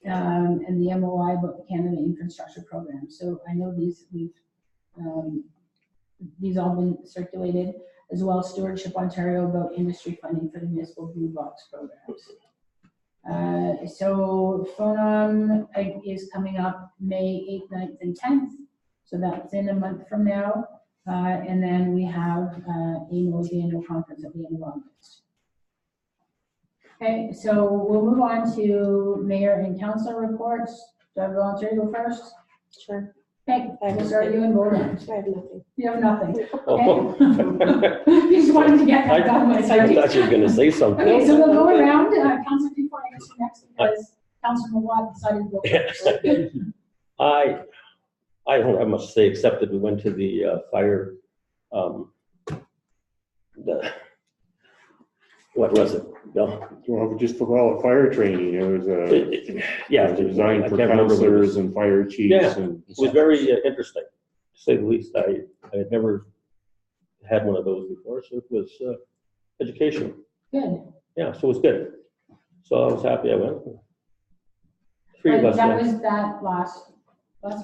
and the MOI about the Canada Infrastructure Program. So I know these all been circulated, as well as Stewardship Ontario about industry funding for the municipal blue box programs. So FONAM is coming up May 8th, 9th, and 10th. So that's in a month from now. And then we have AMO's annual conference at the end of August. Okay, so we'll move on to mayor and council reports. Do I volunteer to go first? Sure. Okay, we'll start you and vote on. I have nothing. You have nothing. Oh. You just wanted to get that done. I thought you were gonna say something. Okay, so we'll go around. Councilor Dupont, I guess you're next because Councilor Mawad decided to go first. I must say, except that we went to the fire, what was it? No. Well, just for all the fire training, it was Yeah, it was designed I for can't remember what it was. counselors and fire chiefs Yeah. and. It was very interesting, to say the least. I had never had one of those before, so it was educational. Good. Yeah, so it was good. So I was happy I went. Three of us That went. was that last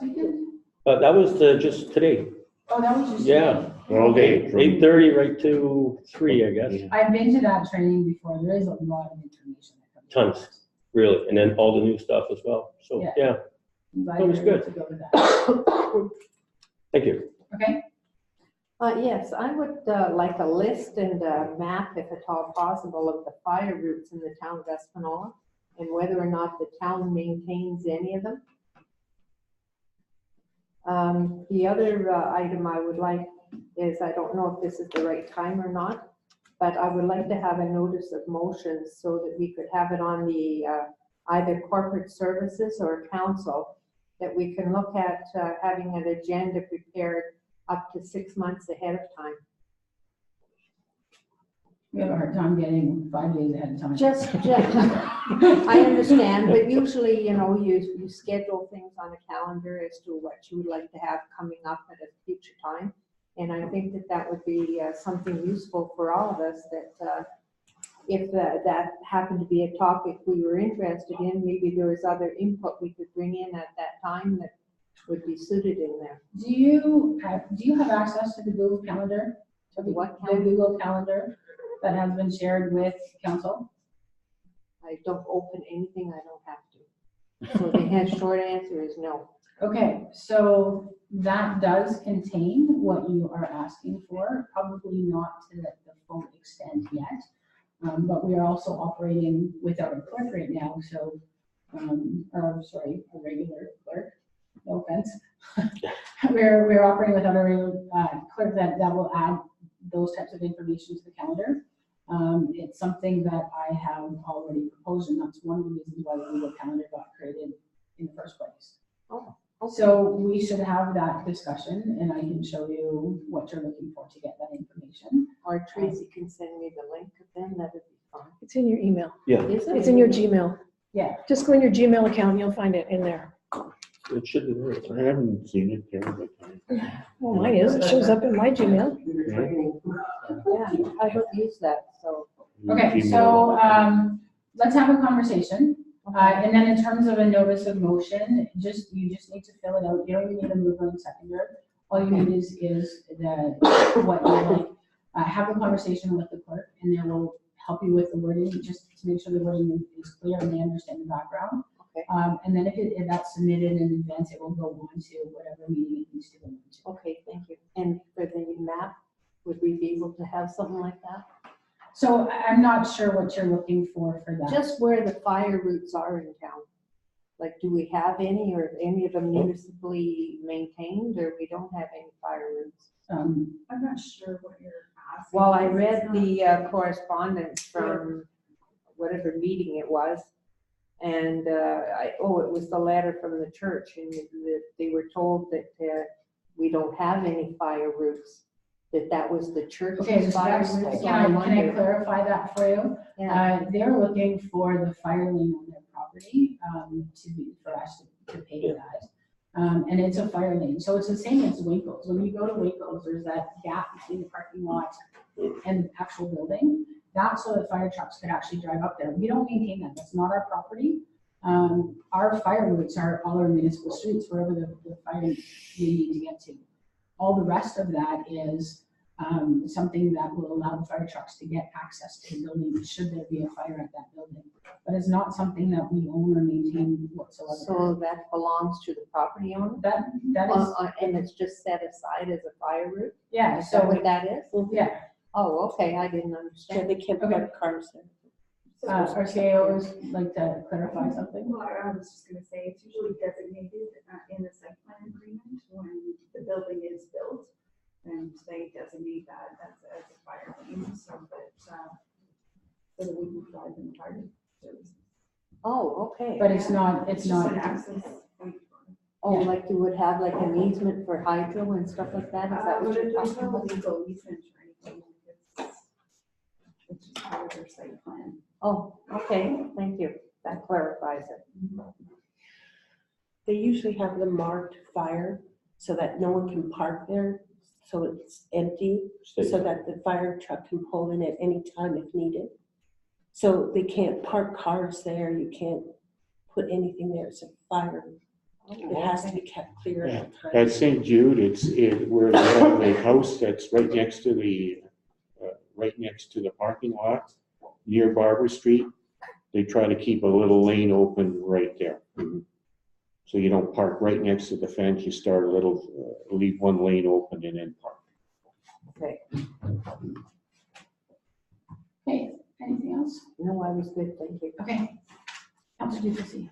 weekend? That was just today. Oh, that was just. Yeah. All day. from- 8:30 right to 3, I guess. I've been to that training before. There is a lot of information. that comes with Tons. Really, and then all the new stuff as well. So, Yeah. yeah, it. I'm glad It was you were able good. to go to that. thank you. Okay, Yes, I would like a list and a map, if at all possible, of the fire routes in the town of Espanola and whether or not the town maintains any of them. The other item I would like is, I don't know if this is the right time or not, but I would like to have a notice of motion so that we could have it on the either corporate services or council, that we can look at having an agenda prepared up to 6 months ahead of time. we have a hard time getting 5 days ahead of time. Just, I understand, but usually, you know, you schedule things on a calendar as to what you would like to have coming up at a future time. And I think that that would be something useful for all of us, that if that happened to be a topic we were interested in, maybe there was other input we could bring in at that time that would be suited in there. Do you have access to the Google Calendar? To the what The calendar? Google Calendar that has been shared with council? I don't open anything I don't have to. So the short answer is no. Okay, so that does contain what you are asking for, probably not to the full extent yet. But we are also operating without a clerk right now, so, or sorry, a regular clerk, no offense. We're operating without a regular clerk that will add those types of information to the calendar. It's something that I have already proposed, and that's one of the reasons why the Google Calendar got created in the first place. Oh. So we should have that discussion, and I can show you what you're looking for to get that information. Or Tracy can send me the link, then that would be fine. It's in your email. Yeah, Is it? It's in your Gmail. Yeah, Just go in your Gmail account, you'll find it in there. it should be there. I haven't seen it there, but. Well, mine is, it shows up in my Gmail. Yeah, I don't use that, so. okay, so, let's have a conversation. And then in terms of a notice of motion, you just need to fill it out. You don't even need a mover and seconder. All you need is what you like. Have a conversation with the clerk, and they will help you with the wording, just to make sure the wording is clear and they understand the background. Okay. And then if that's submitted in advance, it will go on to whatever meeting it needs to go on to. Okay, thank you. And for the map, would we be able to have something like that? So I'm not sure what you're looking for that. Just where the fire routes are in town. Like, do we have any, or any of them municipally maintained, or we don't have any fire routes? I'm not sure what you're asking. Well, I read the correspondence from whatever meeting it was. And it was the letter from the church, and they were told that we don't have any fire routes. that was the church's Okay, so fire that's, route. So can I wondered- clarify that for you? Yeah. They're looking for the fire lane on their property, for us to pay that. And it's a fire lane, so it's the same as Winkles. When you go to Winkles, there's that gap between the parking lot and the actual building. That's so that fire trucks could actually drive up there. We don't maintain that, that's not our property. Our fire routes are all our municipal streets, wherever the fire we need to get to. All the rest of that is something that will allow the fire trucks to get access to the building should there be a fire at that building. But it's not something that we own or maintain whatsoever. So that belongs to the property owner? That is, And it's just set aside as a fire route? yeah, Is that so, what that is? yeah. Oh, okay, I didn't So understand. they can't Okay. park cars there. Our CAO would like to clarify something. Well, I was just gonna say, it's usually designated in the site plan agreement when the building is built. And they designate that as a fire lane, so that we can provide them fire services. Oh, okay. But it's not, it's just not, an access point. Oh, like you would have like an easement for hydro and stuff like that? Is that what you're There's talking no about? legal easement or anything, it's just part of their site plan. Oh, okay, thank you. That clarifies it. They usually have them marked fire so that no one can park there, so it's empty, so that the fire truck can pull in at any time if needed. So they can't park cars there, you can't put anything there, it's a fire. It has to be kept clear at all At times. St. Jude, where they have the house that's right next to the parking lot near Barber Street. They try to keep a little lane open right there. So you don't park right next to the fence, you start a little, leave one lane open and then park. Okay. okay, anything else? No, I was good, thank you. Okay. Councilor Duplessis.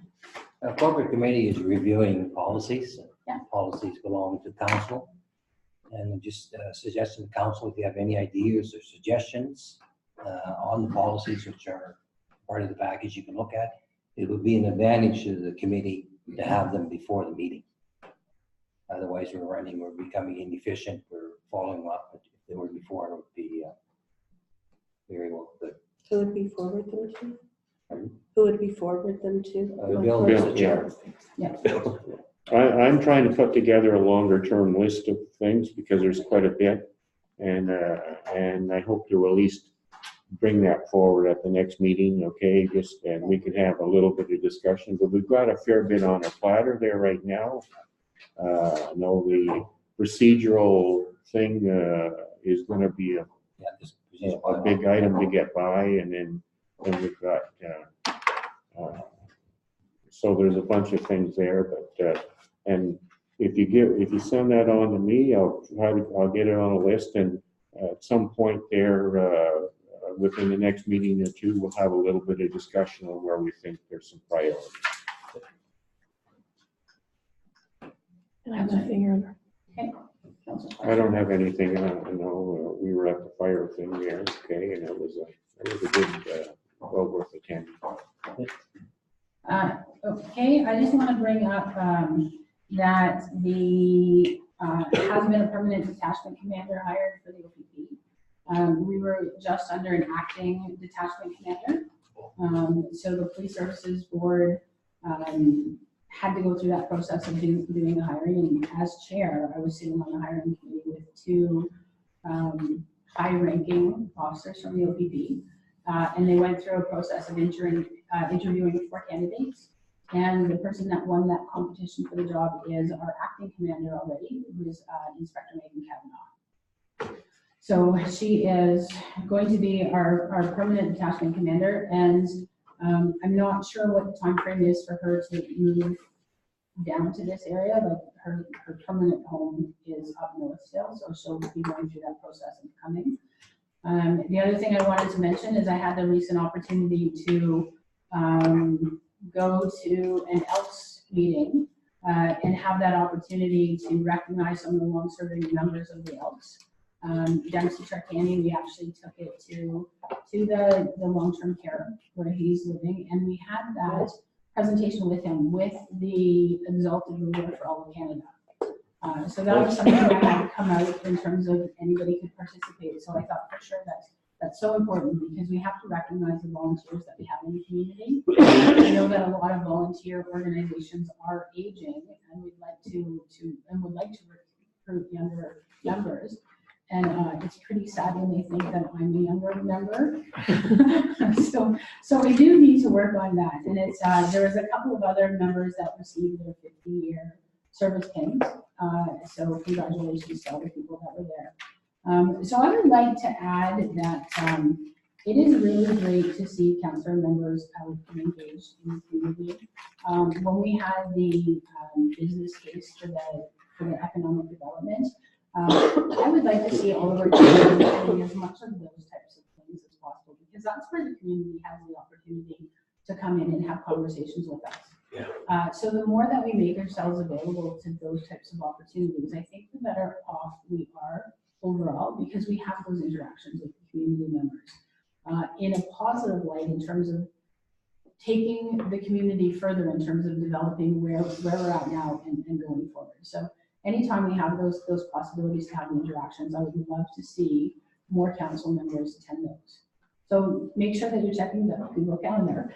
Corporate committee is reviewing policies. Yeah. Policies belong to council. And just suggesting to council, if you have any ideas or suggestions on the policies which are part of the package you can look at, it would be an advantage to the committee to have them before the meeting. Otherwise, we're becoming inefficient, we're following up, but if they were before, it would be very well good. Who would we forward them to? Pardon? Who would we forward them to? Bill is the chair. I'm trying to put together a longer term list of things because there's quite a bit. And I hope to at least bring that forward at the next meeting, okay? And we can have a little bit of discussion, but we've got a fair bit on our platter there right now. No, the procedural thing is gonna be a big item to get by, and then we've got, so there's a bunch of things there, but, and if you send that on to me, I'll get it on a list, and at some point there, within the next meeting or two, we'll have a little bit of discussion on where we think there's some priorities. And I have nothing here. Okay. Councilor I don't have anything, we were at the fire thing there, okay, and it was a good, well worth attending. Okay, I just want to bring up that the has been a permanent detachment commander hired for the OPP. We were just under an acting detachment commander. So the Police Services Board had to go through that process of doing the hiring. And as chair, I was sitting on the hiring committee with two high-ranking officers from the OPP. And they went through a process of interviewing 4 candidates. And the person that won that competition for the job is our acting commander already, who is Inspector Megan Kavanaugh. So she is going to be our permanent detachment commander, and I'm not sure what the time frame is for her to move down to this area. Like her permanent home is up north still, so she'll be going through that process of coming. The other thing I wanted to mention is I had the recent opportunity to go to an Elks meeting and have that opportunity to recognize some of the long-serving members of the Elks. Dempsey Charcani, we actually took it to the long-term care where he's living, and we had that presentation with him with the Exalted Ruler for all of Canada. So that was something that had to come out in terms of anybody could participate. So I thought for sure that's so important because we have to recognize the volunteers that we have in the community. I know that a lot of volunteer organizations are aging and would like to recruit younger members. And it's pretty sad when they think that I'm a younger member. So we do need to work on that. And it's there was a couple of other members that received their 50-year service pins. So congratulations to all the people that were there. So I would like to add that it is really great to see council members out and engaged in the community. When we had the business case for the economic development, I would like to see all of our communities doing as much of those types of things as possible, because that's where the community has the opportunity to come in and have conversations with us. So the more that we make ourselves available to those types of opportunities, I think the better off we are overall, because we have those interactions with the community members in a positive light in terms of taking the community further in terms of developing where we're at now and going forward. So anytime we have those possibilities to have the interactions, I would love to see more council members attend those. So make sure that you're checking the Google Calendar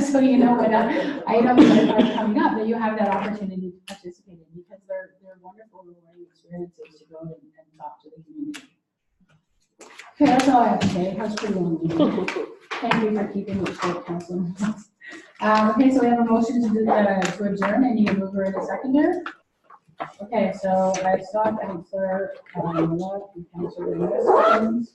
so you know what items are coming up, that you have that opportunity to participate in, because they're wonderful rewarding experiences to go and talk to the community. Okay, that's all I have to say. That was pretty long. Thank you for keeping it short, Council. Okay, so we have a motion to adjourn. I need a mover and a seconder. Okay, so I saw Councillor Love and Councillor Lewis.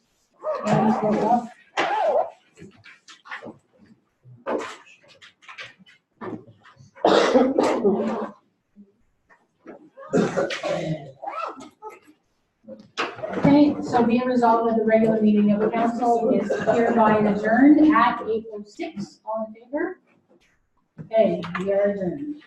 Okay, so be it resolved that the regular meeting of the council is hereby adjourned at 8:06. All in favor? Okay, we are adjourned.